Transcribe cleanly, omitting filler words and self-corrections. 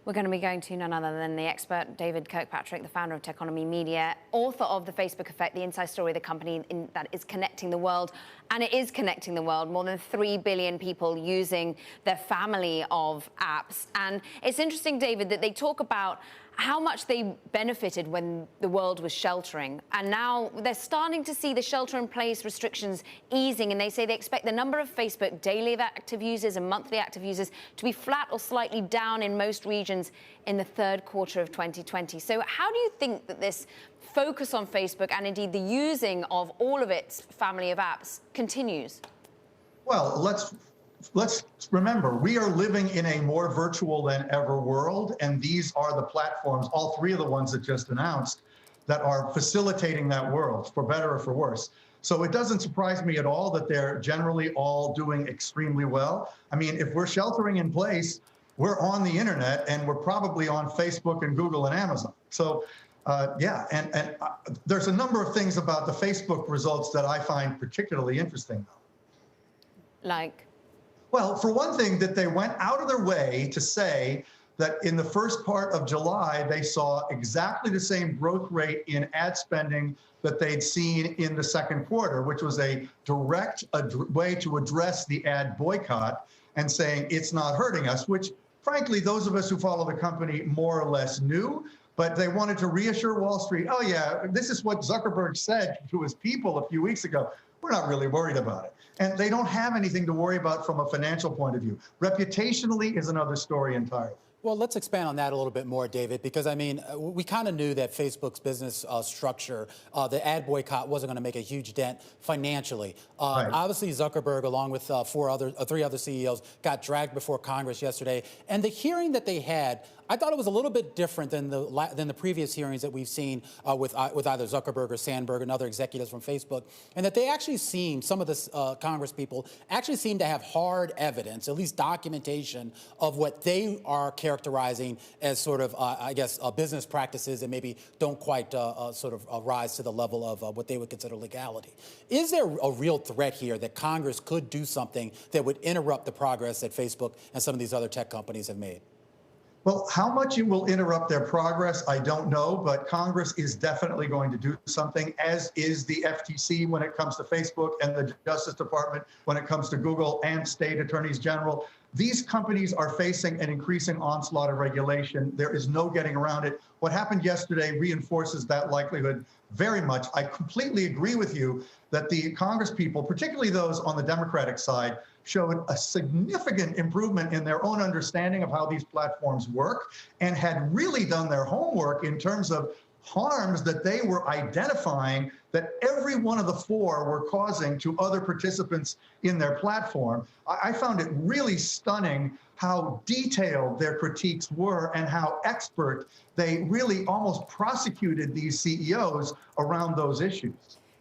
We're going to be going to none other than the expert David Kirkpatrick, the founder of Techonomy Media, author of The Facebook Effect, the inside story of the company that is connecting the world. And it is connecting the world. More than 3 billion people using their family of apps. And it's interesting, David, that they talk about how much they benefited when the world was sheltering. And now they're starting to see the shelter-in-place restrictions easing, and they say they expect the number of Facebook daily active users and monthly active users to be flat or slightly down in most regions in the third quarter of 2020. So how do you think that this focus on Facebook and indeed the using of all of its family of apps continues? Well, let's remember, we are living in a more virtual than ever world, and these are the platforms, all three of the ones that just announced, that are facilitating that world, for better or for worse. So it doesn't surprise me at all that they're generally all doing extremely well. I mean, if we're sheltering in place, we're on the internet, and we're probably on Facebook and Google and Amazon. So there's a number of things about the Facebook results that I find particularly interesting, though. Like? Well, for one thing, that they went out of their way to say that in the first part of July, they saw exactly the same growth rate in ad spending that they'd seen in the second quarter, which was a direct way to address the ad boycott and saying it's not hurting us, which frankly, those of us who follow the company more or less knew, but they wanted to reassure Wall Street, oh yeah, this is what Zuckerberg said to his people a few weeks ago. We're not really worried about it. And they don't have anything to worry about from a financial point of view. Reputationally is another story entirely. Well, let's expand on that a little bit more, David, because, I mean, we kind of knew that Facebook's business structure, the ad boycott wasn't going to make a huge dent financially. Right. Obviously, Zuckerberg, along with three other CEOs, got dragged before Congress yesterday. And the hearing that they had, I thought it was a little bit different than the previous hearings that we've seen with either Zuckerberg or Sandberg and other executives from Facebook, and that they actually seem, some of the Congress people actually seem to have hard evidence, at least documentation, of what they are characterizing as sort of, business practices that maybe don't quite rise to the level of what they would consider legality. Is there a real threat here that Congress could do something that would interrupt the progress that Facebook and some of these other tech companies have made? Well, how much it will interrupt their progress, I don't know, but Congress is definitely going to do something, as is the FTC when it comes to Facebook and the Justice Department when it comes to Google and state attorneys general. These companies are facing an increasing onslaught of regulation. There is no getting around it. What happened yesterday reinforces that likelihood very much. I completely agree with you that the Congress people, particularly those on the Democratic side, showed a significant improvement in their own understanding of how these platforms work and had really done their homework in terms of harms that they were identifying that every one of the four were causing to other participants in their platform. I found it really stunning how detailed their critiques were and how expert they really almost prosecuted these CEOs around those issues.